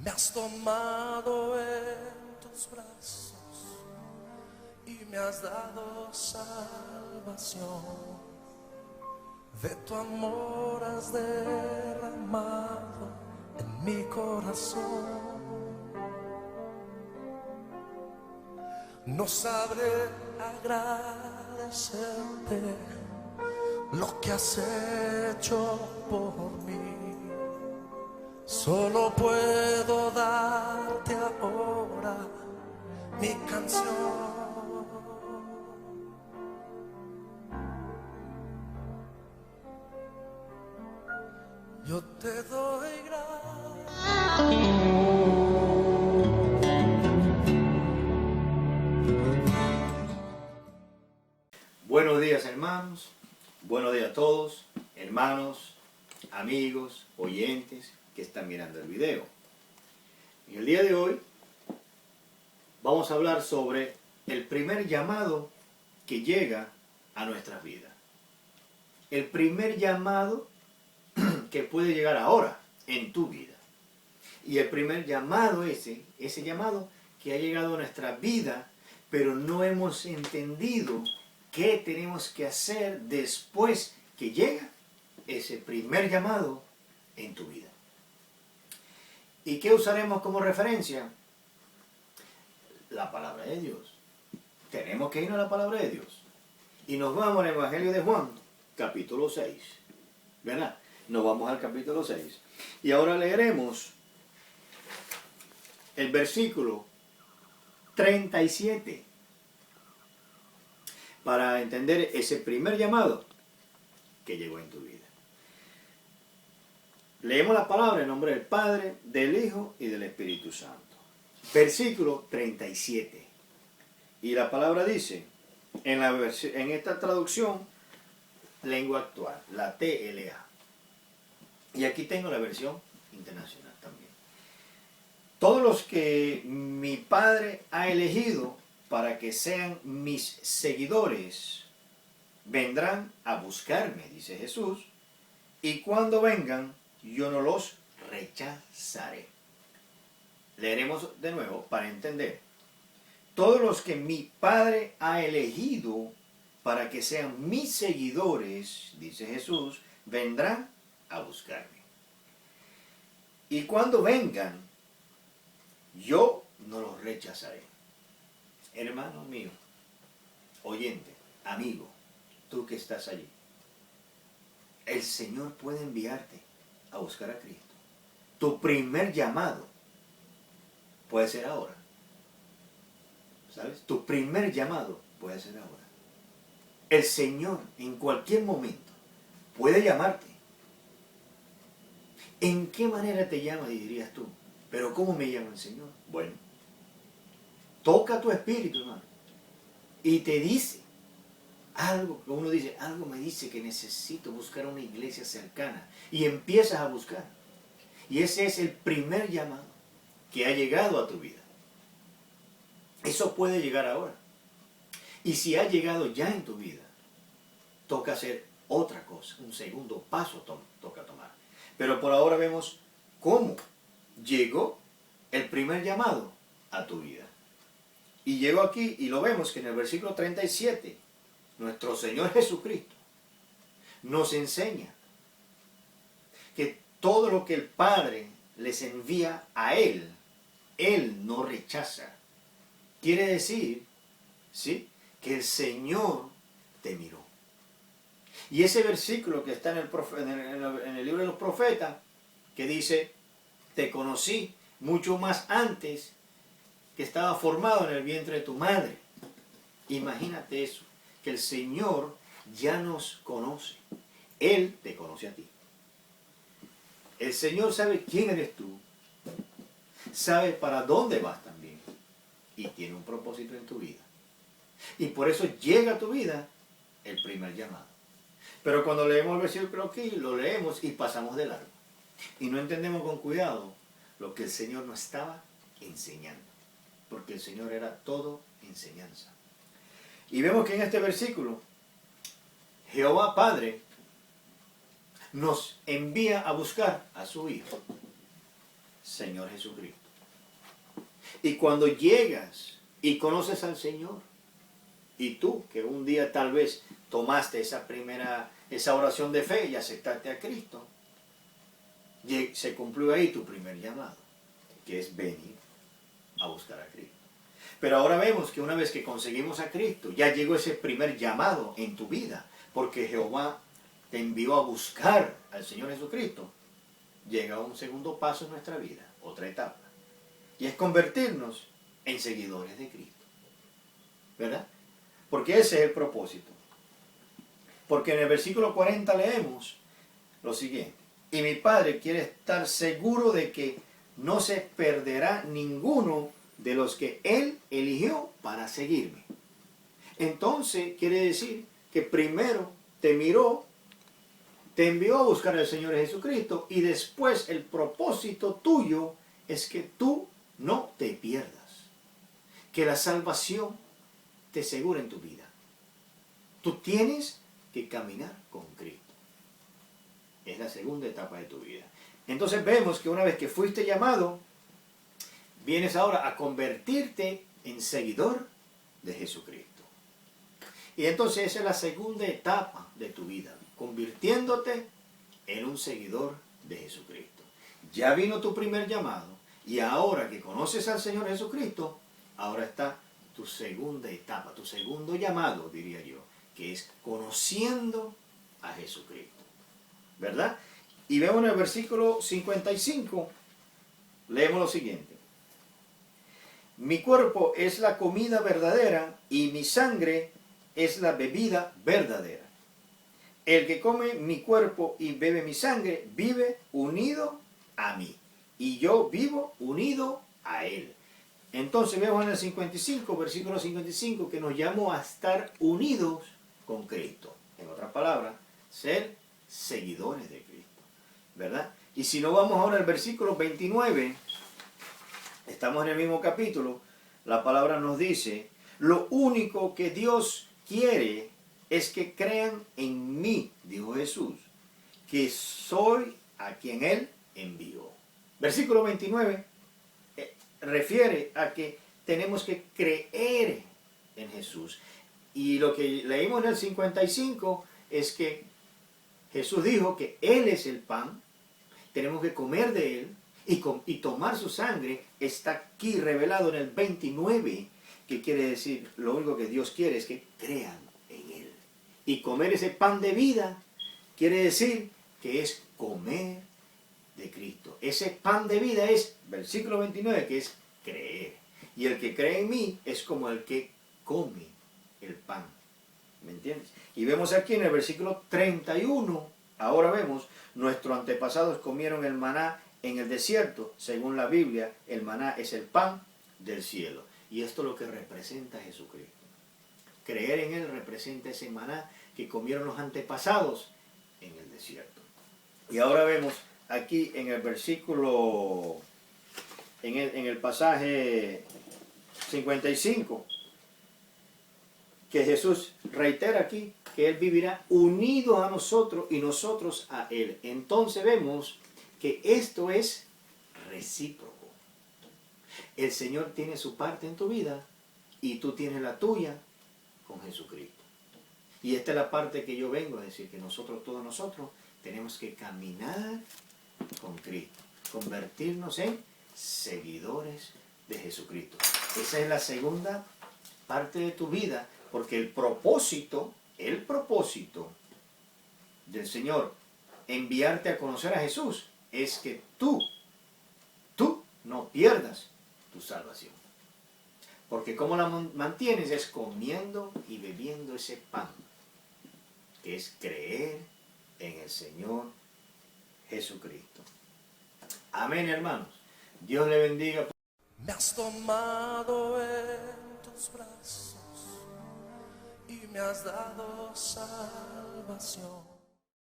Me has tomado en tus brazos y me has dado salvación. De tu amor has derramado en mi corazón. No sabré agradecerte lo que has hecho por mí. Solo puedo darte ahora mi canción. Yo te doy gracias. Buenos días, hermanos. Buenos días a todos, hermanos, amigos, oyentes que están mirando el video. En el día de hoy vamos a hablar sobre el primer llamado que llega a nuestras vidas. El primer llamado que puede llegar ahora en tu vida. Y el primer llamado ese llamado que ha llegado a nuestra vida, pero no hemos entendido qué tenemos que hacer después que llega ese primer llamado en tu vida. ¿Y qué usaremos como referencia? La palabra de Dios. Tenemos que ir a la palabra de Dios. Y nos vamos al Evangelio de Juan, capítulo 6. ¿Verdad? Nos vamos al capítulo 6. Y ahora leeremos el versículo 37 para entender ese primer llamado que llegó en tu vida. Leemos la palabra en nombre del Padre, del Hijo y del Espíritu Santo. Versículo 37. Y la palabra dice, en esta traducción, lengua actual, la TLA. Y aquí tengo la versión internacional también. Todos los que mi Padre ha elegido para que sean mis seguidores, vendrán a buscarme, dice Jesús, y cuando vengan, yo no los rechazaré. Leeremos de nuevo para entender. Todos los que mi Padre ha elegido para que sean mis seguidores, dice Jesús, vendrán a buscarme. Y cuando vengan, yo no los rechazaré. Hermano mío, oyente, amigo, tú que estás allí, el Señor puede enviarte a buscar a Cristo. Tu primer llamado puede ser ahora. ¿Sabes? Tu primer llamado puede ser ahora. El Señor en cualquier momento puede llamarte. ¿En qué manera te llama, dirías tú? ¿Pero cómo me llama el Señor? Bueno, toca tu espíritu, hermano, y te dice algo, uno dice, algo me dice que necesito buscar una iglesia cercana, y empiezas a buscar. Y ese es el primer llamado que ha llegado a tu vida. Eso puede llegar ahora. Y si ha llegado ya en tu vida, toca hacer otra cosa, un segundo paso toca tomar. Pero por ahora vemos cómo llegó el primer llamado a tu vida. Y llegó aquí, y lo vemos que en el versículo 37, nuestro Señor Jesucristo nos enseña que todo lo que el Padre les envía a Él, Él no rechaza. Quiere decir, ¿sí?, que el Señor te miró. Y ese versículo que está en el libro de los profetas, que dice, te conocí mucho más antes que estaba formado en el vientre de tu madre. Imagínate eso, que el Señor ya nos conoce. Él te conoce a ti. El Señor sabe quién eres tú, sabe para dónde vas también, y tiene un propósito en tu vida. Y por eso llega a tu vida el primer llamado. Pero cuando leemos el versículo aquí, lo leemos y pasamos de largo. Y no entendemos con cuidado lo que el Señor nos estaba enseñando. Porque el Señor era todo enseñanza. Y vemos que en este versículo, Jehová Padre nos envía a buscar a su Hijo. Señor Jesucristo. Y cuando llegas y conoces al Señor, y tú que un día tal vez tomaste esa oración de fe y aceptaste a Cristo, se cumplió ahí tu primer llamado, que es venir a buscar a Cristo. Pero ahora vemos que una vez que conseguimos a Cristo, ya llegó ese primer llamado en tu vida, porque Jehová te envió a buscar al Señor Jesucristo. Llega un segundo paso en nuestra vida, otra etapa, y es convertirnos en seguidores de Cristo, ¿verdad? Porque ese es el propósito. Porque en el versículo 40 leemos lo siguiente: y mi Padre quiere estar seguro de que no se perderá ninguno de los que Él eligió para seguirme. Entonces quiere decir que primero te miró, te envió a buscar al Señor Jesucristo, y después el propósito tuyo es que tú no te pierdas, que la salvación te asegure en tu vida. Tú tienes que caminar con Cristo. Es la segunda etapa de tu vida. Entonces vemos que una vez que fuiste llamado, vienes ahora a convertirte en seguidor de Jesucristo. Y entonces esa es la segunda etapa de tu vida, convirtiéndote en un seguidor de Jesucristo. Ya vino tu primer llamado, y ahora que conoces al Señor Jesucristo, ahora está tu segunda etapa, tu segundo llamado, diría yo, que es conociendo a Jesucristo, ¿verdad? Y vemos en el versículo 55, leemos lo siguiente: mi cuerpo es la comida verdadera y mi sangre es la bebida verdadera. El que come mi cuerpo y bebe mi sangre vive unido a mí, y yo vivo unido a él. Entonces vemos en el 55, versículo 55, que nos llamó a estar unidos con Cristo. En otras palabras, ser seguidores de Cristo, ¿verdad? Y si no, vamos ahora al versículo 29, estamos en el mismo capítulo, la palabra nos dice: lo único que Dios quiere es que crean en mí, dijo Jesús, que soy a quien Él envió. Versículo 29 refiere a que tenemos que creer en Jesús. Y lo que leímos en el 55 es que Jesús dijo que Él es el pan, tenemos que comer de Él y tomar su sangre. Está aquí revelado en el 29, que quiere decir, lo único que Dios quiere es que crean en Él. Y comer ese pan de vida quiere decir que es comer de Cristo. Ese pan de vida es, versículo 29, que es creer. Y el que cree en mí es como el que come el pan. ¿Me entiendes? Y vemos aquí en el versículo 31, ahora vemos, nuestros antepasados comieron el maná en el desierto. Según la Biblia, el maná es el pan del cielo. Y esto es lo que representa a Jesucristo. Creer en Él representa ese maná que comieron los antepasados en el desierto. Y ahora vemos aquí en el versículo, en el pasaje 55, que Jesús reitera aquí que Él vivirá unido a nosotros y nosotros a Él. Entonces vemos que esto es recíproco. El Señor tiene su parte en tu vida y tú tienes la tuya con Jesucristo. Y esta es la parte que yo vengo a decir, que nosotros, todos nosotros, tenemos que caminar con Cristo, convertirnos en seguidores de Jesucristo. Esa es la segunda parte de tu vida, porque el propósito del Señor enviarte a conocer a Jesús es que tú no pierdas tu salvación. Porque ¿cómo la mantienes? Es comiendo y bebiendo ese pan, que es creer en el Señor Jesucristo. Amén, hermanos. Dios le bendiga. Me has tomado en tus brazos y me has dado salvación.